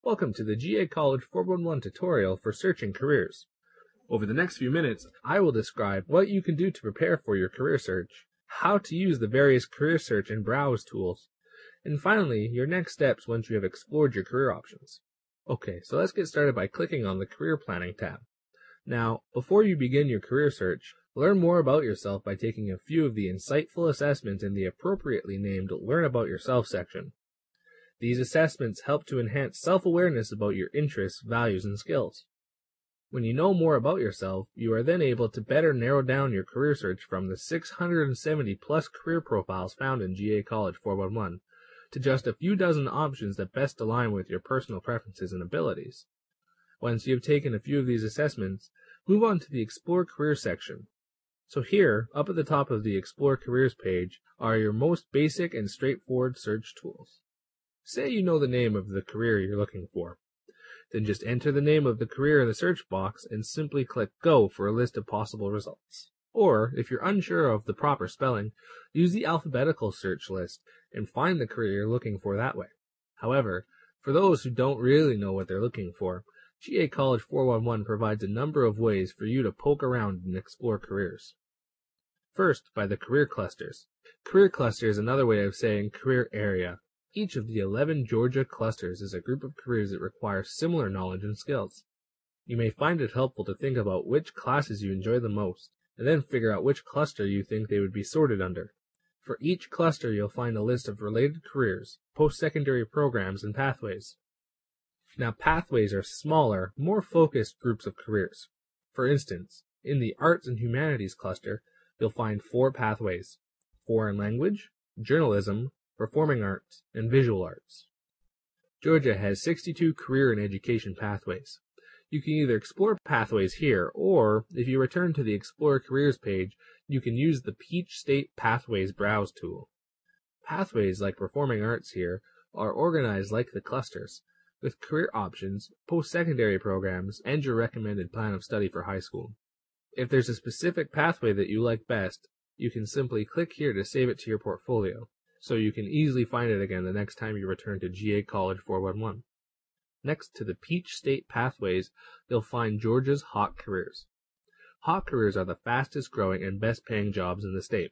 Welcome to the GAcollege411 tutorial for searching careers. Over the next few minutes, I will describe what you can do to prepare for your career search, how to use the various career search and browse tools, and finally, your next steps once you have explored your career options. Okay, so let's get started by clicking on the Career Planning tab. Now, before you begin your career search, learn more about yourself by taking a few of the insightful assessments in the appropriately named Learn About Yourself section. These assessments help to enhance self-awareness about your interests, values, and skills. When you know more about yourself, you are then able to better narrow down your career search from the 670 plus career profiles found in GAcollege411 to just a few dozen options that best align with your personal preferences and abilities. Once you have taken a few of these assessments, move on to the Explore Careers section. So here, up at the top of the Explore Careers page, are your most basic and straightforward search tools. Say you know the name of the career you're looking for. Then just enter the name of the career in the search box and simply click Go for a list of possible results. Or, if you're unsure of the proper spelling, use the alphabetical search list and find the career you're looking for that way. However, for those who don't really know what they're looking for, GAcollege411 provides a number of ways for you to poke around and explore careers. First, by the career clusters. Career cluster is another way of saying career area. Each of the 11 Georgia clusters is a group of careers that require similar knowledge and skills. You may find it helpful to think about which classes you enjoy the most, and then figure out which cluster you think they would be sorted under. For each cluster, you'll find a list of related careers, post-secondary programs, and pathways. Now, pathways are smaller, more focused groups of careers. For instance, in the Arts and Humanities cluster, you'll find 4 pathways: foreign language, journalism, performing arts, and visual arts. Georgia has 62 career and education pathways. You can either explore pathways here, or, if you return to the Explore Careers page, you can use the Peach State Pathways Browse tool. Pathways, like performing arts here, are organized like the clusters, with career options, post-secondary programs, and your recommended plan of study for high school. If there's a specific pathway that you like best, you can simply click here to save it to your portfolio, so you can easily find it again the next time you return to GAcollege411. Next to the Peach State Pathways, you'll find Georgia's Hot Careers. Hot careers are the fastest growing and best paying jobs in the state.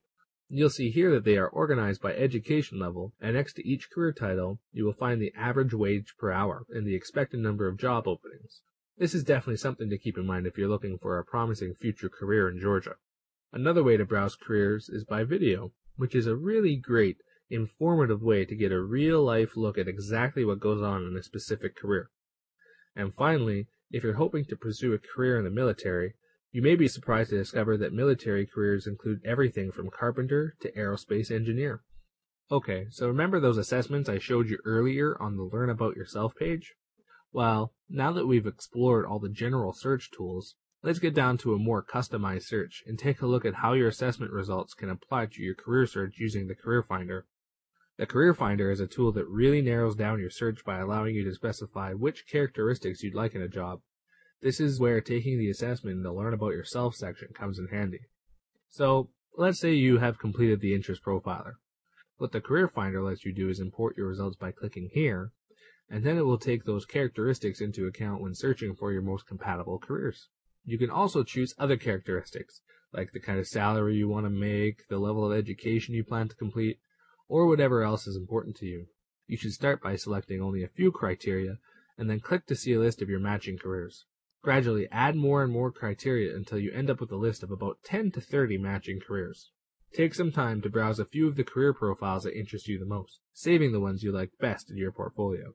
You'll see here that they are organized by education level, and next to each career title, you will find the average wage per hour and the expected number of job openings. This is definitely something to keep in mind if you're looking for a promising future career in Georgia. Another way to browse careers is by video, which is a really great, informative way to get a real-life look at exactly what goes on in a specific career. And finally, if you're hoping to pursue a career in the military, you may be surprised to discover that military careers include everything from carpenter to aerospace engineer. Okay, so remember those assessments I showed you earlier on the Learn About Yourself page? Well, now that we've explored all the general search tools, let's get down to a more customized search and take a look at how your assessment results can apply to your career search using the Career Finder. The Career Finder is a tool that really narrows down your search by allowing you to specify which characteristics you'd like in a job. This is where taking the assessment in the Learn About Yourself section comes in handy. So, let's say you have completed the interest profiler. What the Career Finder lets you do is import your results by clicking here, and then it will take those characteristics into account when searching for your most compatible careers. You can also choose other characteristics, like the kind of salary you want to make, the level of education you plan to complete, or whatever else is important to you. You should start by selecting only a few criteria, and then click to see a list of your matching careers. Gradually add more and more criteria until you end up with a list of about 10 to 30 matching careers. Take some time to browse a few of the career profiles that interest you the most, saving the ones you like best in your portfolio.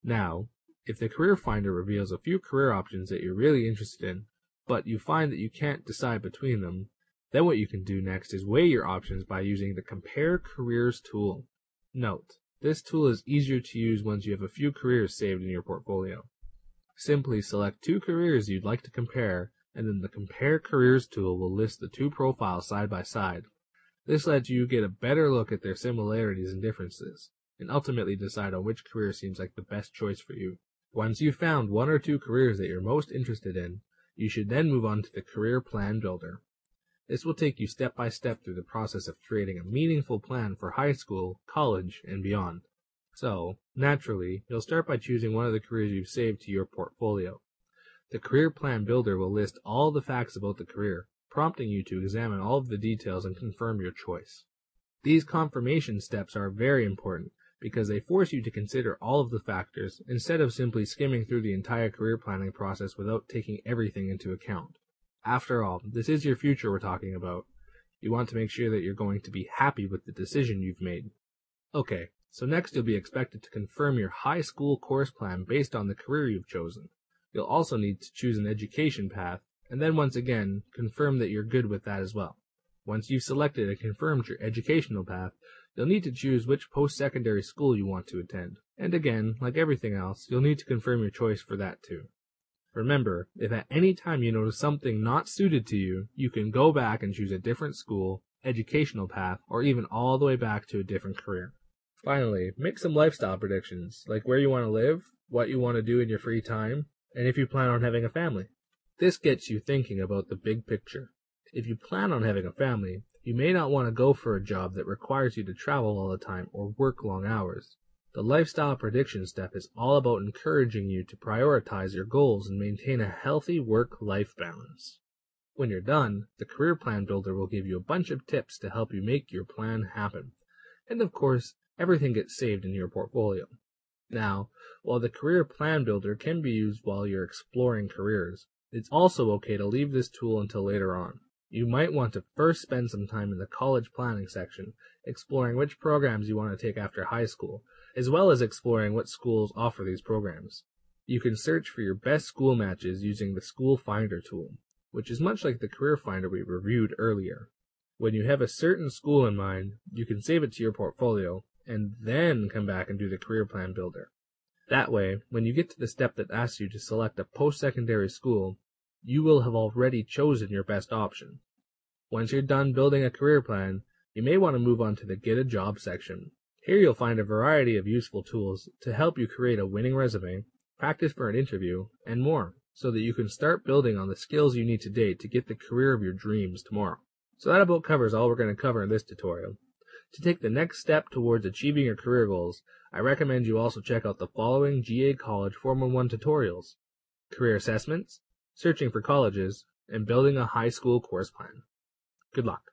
Now, if the Career Finder reveals a few career options that you're really interested in, but you find that you can't decide between them, then what you can do next is weigh your options by using the Compare Careers tool. Note, this tool is easier to use once you have a few careers saved in your portfolio. Simply select 2 careers you'd like to compare, and then the Compare Careers tool will list the 2 profiles side by side. This lets you get a better look at their similarities and differences, and ultimately decide on which career seems like the best choice for you. Once you've found 1 or 2 careers that you're most interested in, you should then move on to the Career Plan Builder. This will take you step by step through the process of creating a meaningful plan for high school, college, and beyond. So, naturally, you'll start by choosing one of the careers you've saved to your portfolio. The Career Plan Builder will list all the facts about the career, prompting you to examine all of the details and confirm your choice. These confirmation steps are very important because they force you to consider all of the factors instead of simply skimming through the entire career planning process without taking everything into account. After all, this is your future we're talking about. You want to make sure that you're going to be happy with the decision you've made. Okay, so next you'll be expected to confirm your high school course plan based on the career you've chosen. You'll also need to choose an education path, and then once again, confirm that you're good with that as well. Once you've selected and confirmed your educational path, you'll need to choose which post-secondary school you want to attend. And again, like everything else, you'll need to confirm your choice for that too. Remember, if at any time you notice something not suited to you, you can go back and choose a different school, educational path, or even all the way back to a different career. Finally, make some lifestyle predictions, like where you want to live, what you want to do in your free time, and if you plan on having a family. This gets you thinking about the big picture. If you plan on having a family, you may not want to go for a job that requires you to travel all the time or work long hours. The lifestyle prediction step is all about encouraging you to prioritize your goals and maintain a healthy work-life balance. When you're done, the Career Plan Builder will give you a bunch of tips to help you make your plan happen. And of course, everything gets saved in your portfolio. Now, while the Career Plan Builder can be used while you're exploring careers, it's also okay to leave this tool until later on. You might want to first spend some time in the college planning section, exploring which programs you want to take after high school, as well as exploring what schools offer these programs. You can search for your best school matches using the School Finder tool, which is much like the Career Finder we reviewed earlier. When you have a certain school in mind, you can save it to your portfolio, and then come back and do the Career Plan Builder. That way, when you get to the step that asks you to select a post-secondary school, you will have already chosen your best option. Once you're done building a career plan, you may want to move on to the Get a Job section. Here you'll find a variety of useful tools to help you create a winning resume, practice for an interview, and more, so that you can start building on the skills you need today to get the career of your dreams tomorrow. So that about covers all we're going to cover in this tutorial. To take the next step towards achieving your career goals, I recommend you also check out the following GAcollege411 tutorials: career assessments, searching for colleges, and building a high school course plan. Good luck.